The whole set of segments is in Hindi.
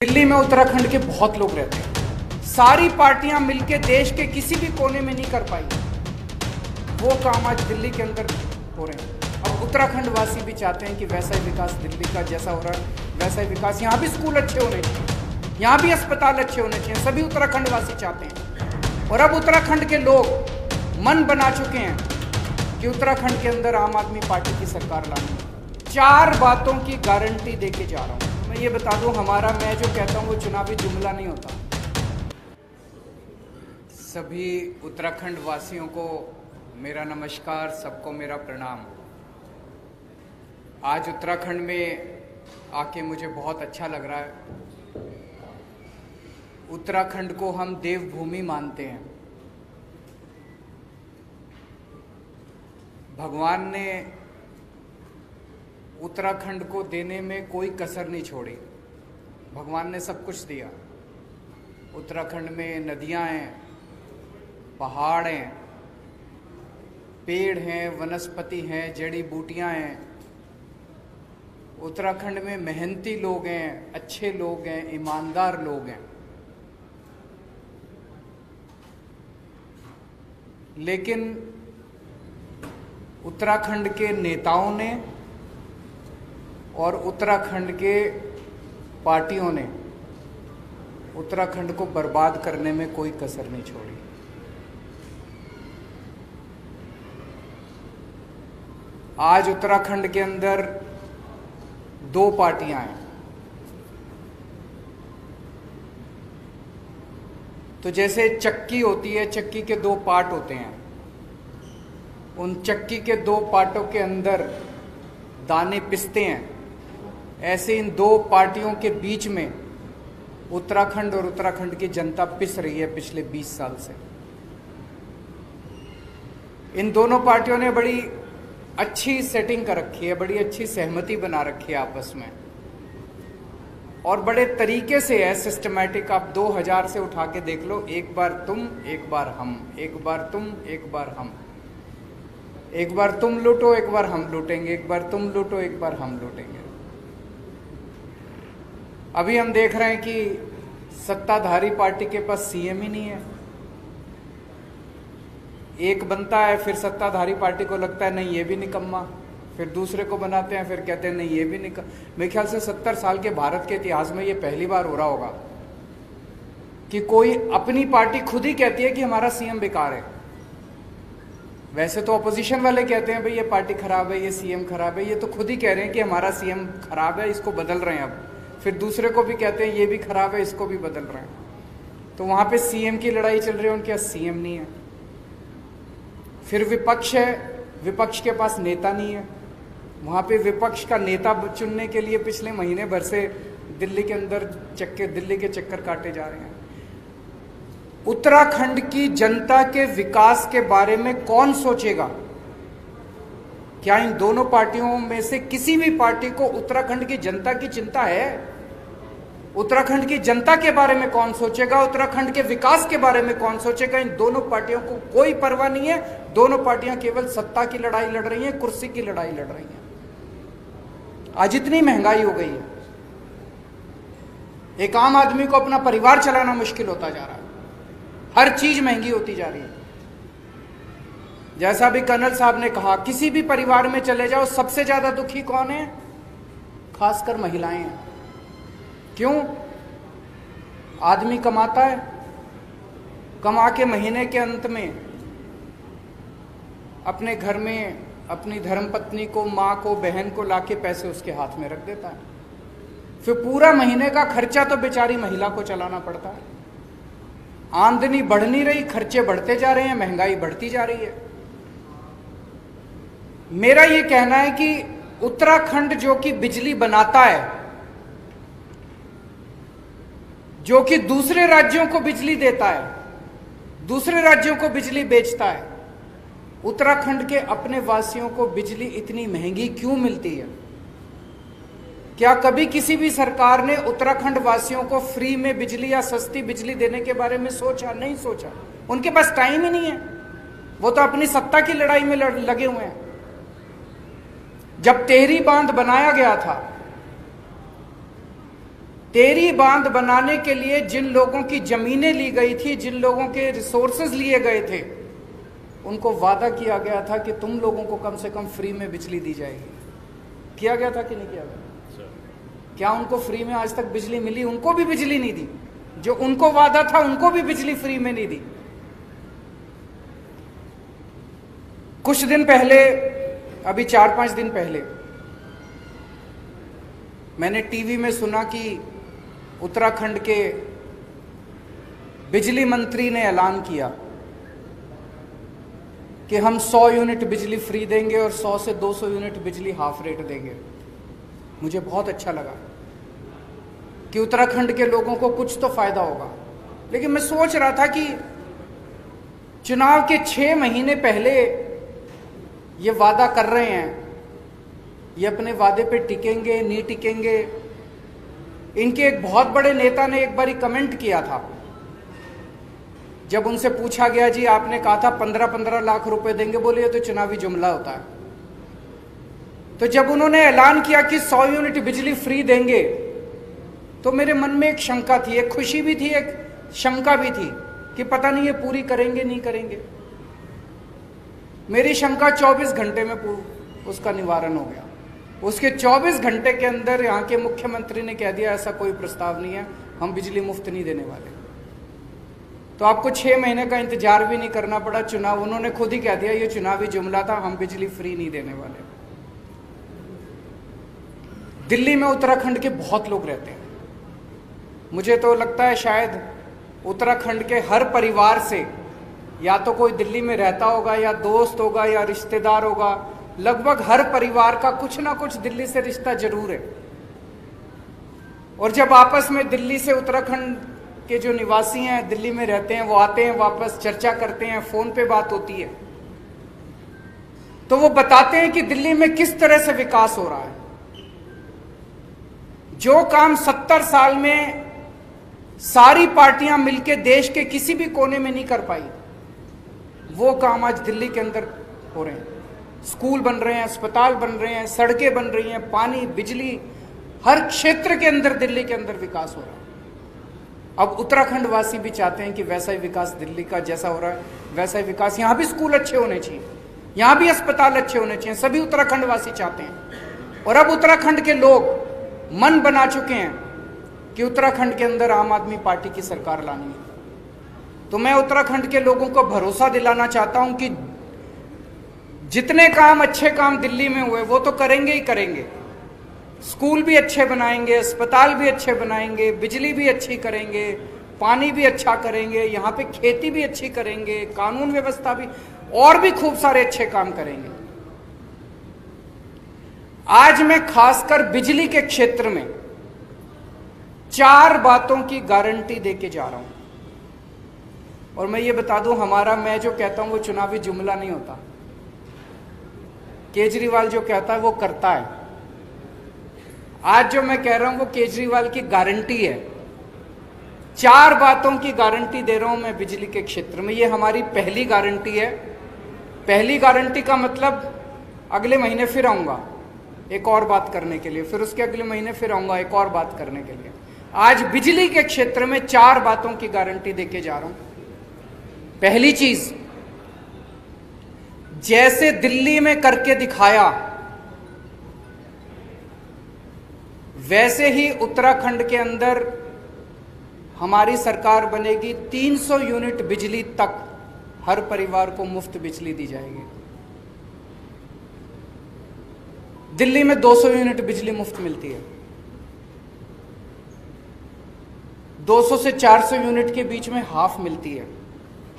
दिल्ली में उत्तराखंड के बहुत लोग रहते हैं। सारी पार्टियां मिलकर देश के किसी भी कोने में नहीं कर पाई वो काम आज दिल्ली के अंदर हो रहे हैं। अब उत्तराखंड वासी भी चाहते हैं कि वैसा ही विकास दिल्ली का जैसा हो रहा है वैसा ही विकास यहाँ भी स्कूल अच्छे होने चाहिए, यहाँ भी अस्पताल अच्छे होने चाहिए, सभी उत्तराखंड वासी चाहते हैं। और अब उत्तराखंड के लोग मन बना चुके हैं कि उत्तराखंड के अंदर आम आदमी पार्टी की सरकार लानी। 4 बातों की गारंटी देके जा रहा हूँ। मैं ये बता दूं, हमारा मैं जो कहता हूँ वो चुनावी जुमला नहीं होता। सभी उत्तराखंड वासियों को मेरा नमस्कार, सबको मेरा प्रणाम। आज उत्तराखंड में आके मुझे बहुत अच्छा लग रहा है। उत्तराखंड को हम देवभूमि मानते हैं। भगवान ने उत्तराखंड को देने में कोई कसर नहीं छोड़ी। भगवान ने सब कुछ दिया। उत्तराखंड में नदियां हैं, पहाड़ हैं, पेड़ हैं, वनस्पति हैं, जड़ी बूटियां हैं। उत्तराखंड में मेहनती लोग हैं, अच्छे लोग हैं, ईमानदार लोग हैं। लेकिन उत्तराखंड के नेताओं ने और उत्तराखंड के पार्टियों ने उत्तराखंड को बर्बाद करने में कोई कसर नहीं छोड़ी। आज उत्तराखंड के अंदर 2 पार्टियां हैं। तो जैसे चक्की होती है, चक्की के 2 पार्ट होते हैं। उन चक्की के 2 पार्टों के अंदर दाने पिसते हैं। ऐसे इन 2 पार्टियों के बीच में उत्तराखंड और उत्तराखंड की जनता पिस रही है पिछले 20 साल से। इन दोनों पार्टियों ने बड़ी अच्छी सेटिंग कर रखी है, बड़ी अच्छी सहमति बना रखी है आपस में, और बड़े तरीके से है, सिस्टमैटिक। आप 2000 से उठा के देख लो, एक बार तुम, एक बार हम, एक बार तुम, एक बार हम, एक बार तुम लूटो, एक बार हम लूटेंगे, एक बार तुम लूटो, एक बार हम लूटेंगे। अभी हम देख रहे हैं कि सत्ताधारी पार्टी के पास सीएम ही नहीं है। एक बनता है, फिर सत्ताधारी पार्टी को लगता है नहीं ये भी निकम्मा, फिर दूसरे को बनाते हैं, फिर कहते हैं नहीं ये भी मेरे ख्याल से 70 साल के भारत के इतिहास में ये पहली बार हो रहा होगा कि कोई अपनी पार्टी खुद ही कहती है कि हमारा सीएम बेकार है। वैसे तो अपोजिशन वाले कहते हैं भाई ये पार्टी खराब है, ये सीएम खराब है। ये तो खुद ही कह रहे हैं कि हमारा सीएम खराब है, इसको बदल रहे हैं। अब फिर दूसरे को भी कहते हैं ये भी खराब है, इसको भी बदल रहे हैं। तो वहां पे सीएम की लड़ाई चल रही है, उनके पास सीएम नहीं है। फिर विपक्ष है, विपक्ष के पास नेता नहीं है। वहां पे विपक्ष का नेता चुनने के लिए पिछले महीने भर से दिल्ली के अंदर दिल्ली के चक्कर काटे जा रहे हैं। उत्तराखंड की जनता के विकास के बारे में कौन सोचेगा? क्या इन दोनों पार्टियों में से किसी भी पार्टी को उत्तराखंड की जनता की चिंता है? उत्तराखंड की जनता के बारे में कौन सोचेगा? उत्तराखंड के विकास के बारे में कौन सोचेगा? इन दोनों पार्टियों को कोई परवाह नहीं है। दोनों पार्टियां केवल सत्ता की लड़ाई लड़ रही हैं, कुर्सी की लड़ाई लड़ रही हैं। आज इतनी महंगाई हो गई है, एक आम आदमी को अपना परिवार चलाना मुश्किल होता जा रहा है। हर चीज महंगी होती जा रही है। जैसा भी कर्नल साहब ने कहा, किसी भी परिवार में चले जाओ, सबसे ज्यादा दुखी कौन है? खासकर महिलाएं हैं। क्यों? आदमी कमाता है, कमा के महीने के अंत में अपने घर में अपनी धर्मपत्नी को, मां को, बहन को लाके पैसे उसके हाथ में रख देता है। फिर पूरा महीने का खर्चा तो बेचारी महिला को चलाना पड़ता है। आमदनी बढ़ नहीं रही, खर्चे बढ़ते जा रहे हैं, महंगाई बढ़ती जा रही है। मेरा यह कहना है कि उत्तराखंड जो कि बिजली बनाता है, जो कि दूसरे राज्यों को बिजली देता है, दूसरे राज्यों को बिजली बेचता है, उत्तराखंड के अपने वासियों को बिजली इतनी महंगी क्यों मिलती है? क्या कभी किसी भी सरकार ने उत्तराखंड वासियों को फ्री में बिजली या सस्ती बिजली देने के बारे में सोचा? नहीं सोचा। उनके पास टाइम ही नहीं है। वो तो अपनी सत्ता की लड़ाई में लगे हुए हैं। जब टेहरी बांध बनाया गया था टेरी बांध बनाने के लिए जिन लोगों की जमीनें ली गई थी, जिन लोगों के रिसोर्सेज लिए गए थे, उनको वादा किया गया था कि तुम लोगों को कम से कम फ्री में बिजली दी जाएगी। किया गया था कि नहीं किया गया? क्या उनको फ्री में आज तक बिजली मिली? उनको भी बिजली नहीं दी। जो उनको वादा था उनको भी बिजली फ्री में नहीं दी। कुछ दिन पहले, अभी 4-5 दिन पहले, मैंने टीवी में सुना कि उत्तराखंड के बिजली मंत्री ने ऐलान किया कि हम 100 यूनिट बिजली फ्री देंगे और 100 से 200 यूनिट बिजली हाफ रेट देंगे। मुझे बहुत अच्छा लगा कि उत्तराखंड के लोगों को कुछ तो फायदा होगा। लेकिन मैं सोच रहा था कि चुनाव के 6 महीने पहले ये वादा कर रहे हैं, ये अपने वादे पे टिकेंगे नहीं टिकेंगे। इनके एक बहुत बड़े नेता ने एक बारी कमेंट किया था, जब उनसे पूछा गया जी आपने कहा था 15-15 लाख रुपए देंगे, बोले ये तो चुनावी जुमला होता है। तो जब उन्होंने ऐलान किया कि 100 यूनिट बिजली फ्री देंगे, तो मेरे मन में एक शंका थी, एक खुशी भी थी, एक शंका भी थी कि पता नहीं ये पूरी करेंगे नहीं करेंगे। मेरी शंका 24 घंटे में उसका निवारण हो गया। उसके 24 घंटे के अंदर यहाँ के मुख्यमंत्री ने कह दिया ऐसा कोई प्रस्ताव नहीं है, हम बिजली मुफ्त नहीं देने वाले। तो आपको 6 महीने का इंतजार भी नहीं करना पड़ा। चुनाव, उन्होंने खुद ही कह दिया ये चुनावी जुमला था, हम बिजली फ्री नहीं देने वाले। दिल्ली में उत्तराखंड के बहुत लोग रहते हैं। मुझे तो लगता है शायद उत्तराखंड के हर परिवार से या तो कोई दिल्ली में रहता होगा, या दोस्त होगा, या रिश्तेदार होगा। लगभग हर परिवार का कुछ ना कुछ दिल्ली से रिश्ता जरूर है। और जब आपस में दिल्ली से उत्तराखंड के जो निवासी हैं, दिल्ली में रहते हैं, वो आते हैं वापस, चर्चा करते हैं, फोन पे बात होती है, तो वो बताते हैं कि दिल्ली में किस तरह से विकास हो रहा है। जो काम 70 साल में सारी पार्टियां मिलकर देश के किसी भी कोने में नहीं कर पाई, वो काम आज दिल्ली के अंदर हो रहे हैं। स्कूल बन रहे हैं, अस्पताल बन रहे हैं, सड़कें बन रही हैं, पानी, बिजली, हर क्षेत्र के अंदर दिल्ली के अंदर विकास हो रहा है। अब उत्तराखंड वासी भी चाहते हैं कि वैसा ही विकास दिल्ली का जैसा हो रहा है वैसा ही विकास, यहां भी स्कूल अच्छे होने चाहिए, यहां भी अस्पताल अच्छे होने चाहिए, सभी उत्तराखंड वासी चाहते हैं। और अब उत्तराखंड के लोग मन बना चुके हैं कि उत्तराखंड के अंदर आम आदमी पार्टी की सरकार लानी है। तो मैं उत्तराखंड के लोगों को भरोसा दिलाना चाहता हूं कि जितने काम, अच्छे काम दिल्ली में हुए वो तो करेंगे ही करेंगे। स्कूल भी अच्छे बनाएंगे, अस्पताल भी अच्छे बनाएंगे, बिजली भी अच्छी करेंगे, पानी भी अच्छा करेंगे, यहाँ पे खेती भी अच्छी करेंगे, कानून व्यवस्था भी, और भी खूब सारे अच्छे काम करेंगे। आज मैं खासकर बिजली के क्षेत्र में 4 बातों की गारंटी देके जा रहा हूं। और मैं ये बता दूं, हमारा, मैं जो कहता हूं वो चुनावी जुमला नहीं होता। केजरीवाल जो कहता है वो करता है। आज जो मैं कह रहा हूं वो केजरीवाल की गारंटी है। 4 बातों की गारंटी दे रहा हूं मैं बिजली के क्षेत्र में। ये हमारी पहली गारंटी है। पहली गारंटी का मतलब अगले महीने फिर आऊंगा एक और बात करने के लिए, फिर उसके अगले महीने फिर आऊंगा एक और बात करने के लिए। आज बिजली के क्षेत्र में 4 बातों की गारंटी देके जा रहा हूं। पहली चीज, जैसे दिल्ली में करके दिखाया वैसे ही उत्तराखंड के अंदर हमारी सरकार बनेगी। 300 यूनिट बिजली तक हर परिवार को मुफ्त बिजली दी जाएगी। दिल्ली में 200 यूनिट बिजली मुफ्त मिलती है, 200 से 400 यूनिट के बीच में हाफ मिलती है,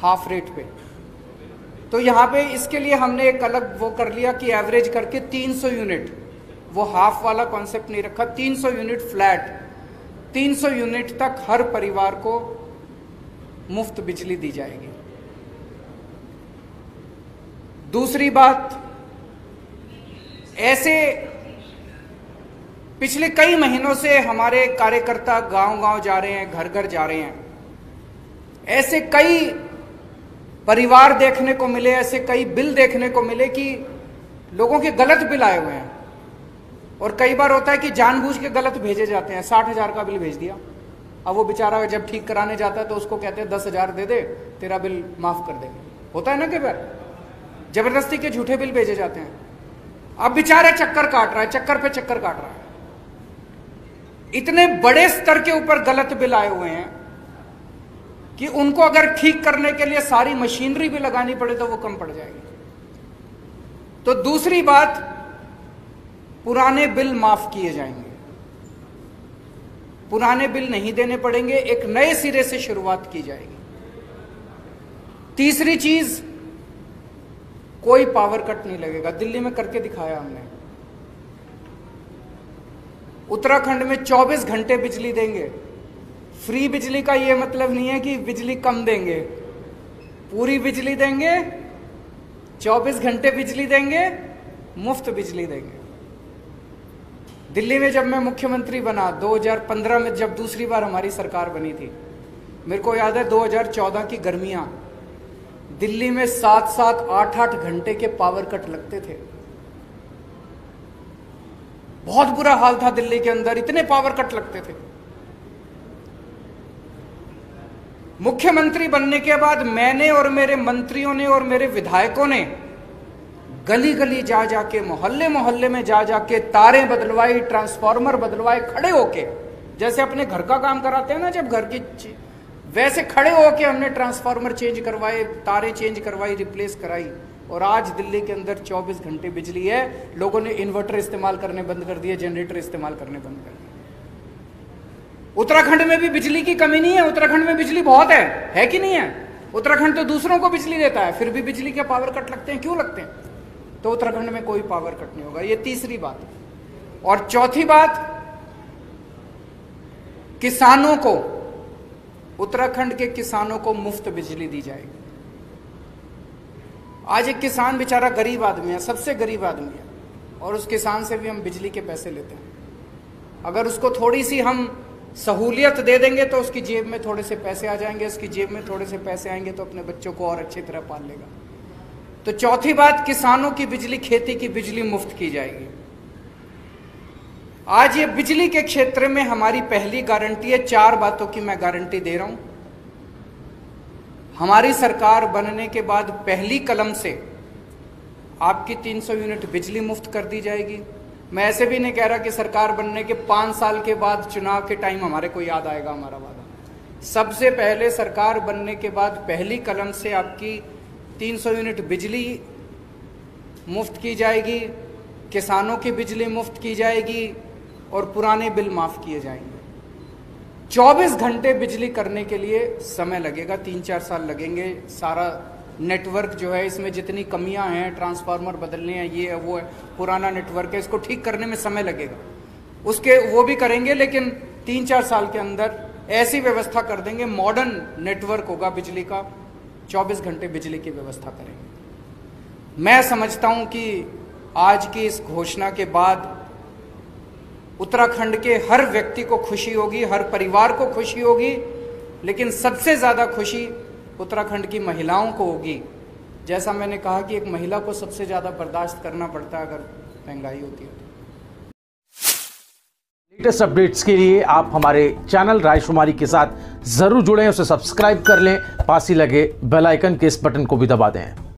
हाफ रेट पे। तो यहां पे इसके लिए हमने एक अलग वो कर लिया कि एवरेज करके 300 यूनिट, वो हाफ वाला कॉन्सेप्ट नहीं रखा, 300 यूनिट फ्लैट, 300 यूनिट तक हर परिवार को मुफ्त बिजली दी जाएगी। दूसरी बात, ऐसे पिछले कई महीनों से हमारे कार्यकर्ता गांव-गांव जा रहे हैं, घर-घर जा रहे हैं। ऐसे कई परिवार देखने को मिले, ऐसे कई बिल देखने को मिले कि लोगों के गलत बिल आए हुए हैं। और कई बार होता है कि जानबूझ के गलत भेजे जाते हैं। 60,000 का बिल भेज दिया, अब वो बेचारा जब ठीक कराने जाता है तो उसको कहते हैं 10,000 दे दे, तेरा बिल माफ कर देंगे। होता है ना कई बार, जबरदस्ती के झूठे बिल भेजे जाते हैं। अब बेचारा चक्कर काट रहा है, चक्कर पे चक्कर काट रहा है। इतने बड़े स्तर के ऊपर गलत बिल आए हुए हैं कि उनको अगर ठीक करने के लिए सारी मशीनरी भी लगानी पड़े तो वो कम पड़ जाएगी। तो दूसरी बात, पुराने बिल माफ किए जाएंगे, पुराने बिल नहीं देने पड़ेंगे, एक नए सिरे से शुरुआत की जाएगी। तीसरी चीज, कोई पावर कट नहीं लगेगा। दिल्ली में करके दिखाया हमने। उत्तराखंड में 24 घंटे बिजली देंगे। फ्री बिजली का यह मतलब नहीं है कि बिजली कम देंगे, पूरी बिजली देंगे, 24 घंटे बिजली देंगे, मुफ्त बिजली देंगे। दिल्ली में जब मैं मुख्यमंत्री बना 2015 में, जब दूसरी बार हमारी सरकार बनी थी, मेरे को याद है 2014 की गर्मियां, दिल्ली में 7-7, 8-8 घंटे के पावर कट लगते थे। बहुत बुरा हाल था दिल्ली के अंदर, इतने पावर कट लगते थे। मुख्यमंत्री बनने के बाद मैंने और मेरे मंत्रियों ने और मेरे विधायकों ने गली गली जा जाके, मोहल्ले मोहल्ले में जा जाके तारे बदलवाई, ट्रांसफार्मर बदलवाए, खड़े होके, जैसे अपने घर का काम कराते हैं ना जब घर की, वैसे खड़े होके हमने ट्रांसफार्मर चेंज करवाए, तारे चेंज करवाई, रिप्लेस कराई। और आज दिल्ली के अंदर 24 घंटे बिजली है। लोगों ने इन्वर्टर इस्तेमाल करने बंद कर दिए, जनरेटर इस्तेमाल करने बंद कर दिए। उत्तराखंड में भी बिजली की कमी नहीं है, उत्तराखंड में बिजली बहुत है कि नहीं है? उत्तराखंड तो दूसरों को बिजली देता है, फिर भी बिजली के पावर कट लगते हैं। क्यों लगते हैं? तो उत्तराखंड में कोई पावर कट नहीं होगा। ये तीसरी बात। और चौथी बात, किसानों को, उत्तराखंड के किसानों को मुफ्त बिजली दी जाएगी। आज एक किसान बेचारा गरीब आदमी है, सबसे गरीब आदमी है, और उस किसान से भी हम बिजली के पैसे लेते हैं। अगर उसको थोड़ी सी हम सहूलियत दे देंगे तो उसकी जेब में थोड़े से पैसे आ जाएंगे, उसकी जेब में थोड़े से पैसे आएंगे तो अपने बच्चों को और अच्छी तरह पाल लेगा। तो चौथी बात, किसानों की बिजली, खेती की बिजली मुफ्त की जाएगी। आज ये बिजली के क्षेत्र में हमारी पहली गारंटी है। 4 बातों की मैं गारंटी दे रहा हूं। हमारी सरकार बनने के बाद पहली कलम से आपकी 300 यूनिट बिजली मुफ्त कर दी जाएगी। मैं ऐसे भी नहीं कह रहा कि सरकार बनने के 5 साल के बाद चुनाव के टाइम हमारे को याद आएगा हमारा वादा। सबसे पहले सरकार बनने के बाद पहली कलम से आपकी 300 यूनिट बिजली मुफ्त की जाएगी, किसानों की बिजली मुफ्त की जाएगी और पुराने बिल माफ किए जाएंगे। 24 घंटे बिजली करने के लिए समय लगेगा, 3-4 साल लगेंगे। सारा नेटवर्क जो है, इसमें जितनी कमियां हैं, ट्रांसफार्मर बदलने हैं, ये है वो है, पुराना नेटवर्क है, इसको ठीक करने में समय लगेगा। उसके वो भी करेंगे, लेकिन 3-4 साल के अंदर ऐसी व्यवस्था कर देंगे, मॉडर्न नेटवर्क होगा बिजली का, 24 घंटे बिजली की व्यवस्था करेंगे। मैं समझता हूं कि आज की इस घोषणा के बाद उत्तराखंड के हर व्यक्ति को खुशी होगी, हर परिवार को खुशी होगी, लेकिन सबसे ज़्यादा खुशी उत्तराखंड की महिलाओं को होगी। जैसा मैंने कहा कि एक महिला को सबसे ज़्यादा बर्दाश्त करना पड़ता है अगर महंगाई होती है। लेटेस्ट अपडेट्स के लिए आप हमारे चैनल राजकुमारी के साथ जरूर जुड़ें, उसे सब्सक्राइब कर लें, पास ही लगे बेल आइकन के इस बटन को भी दबा दें।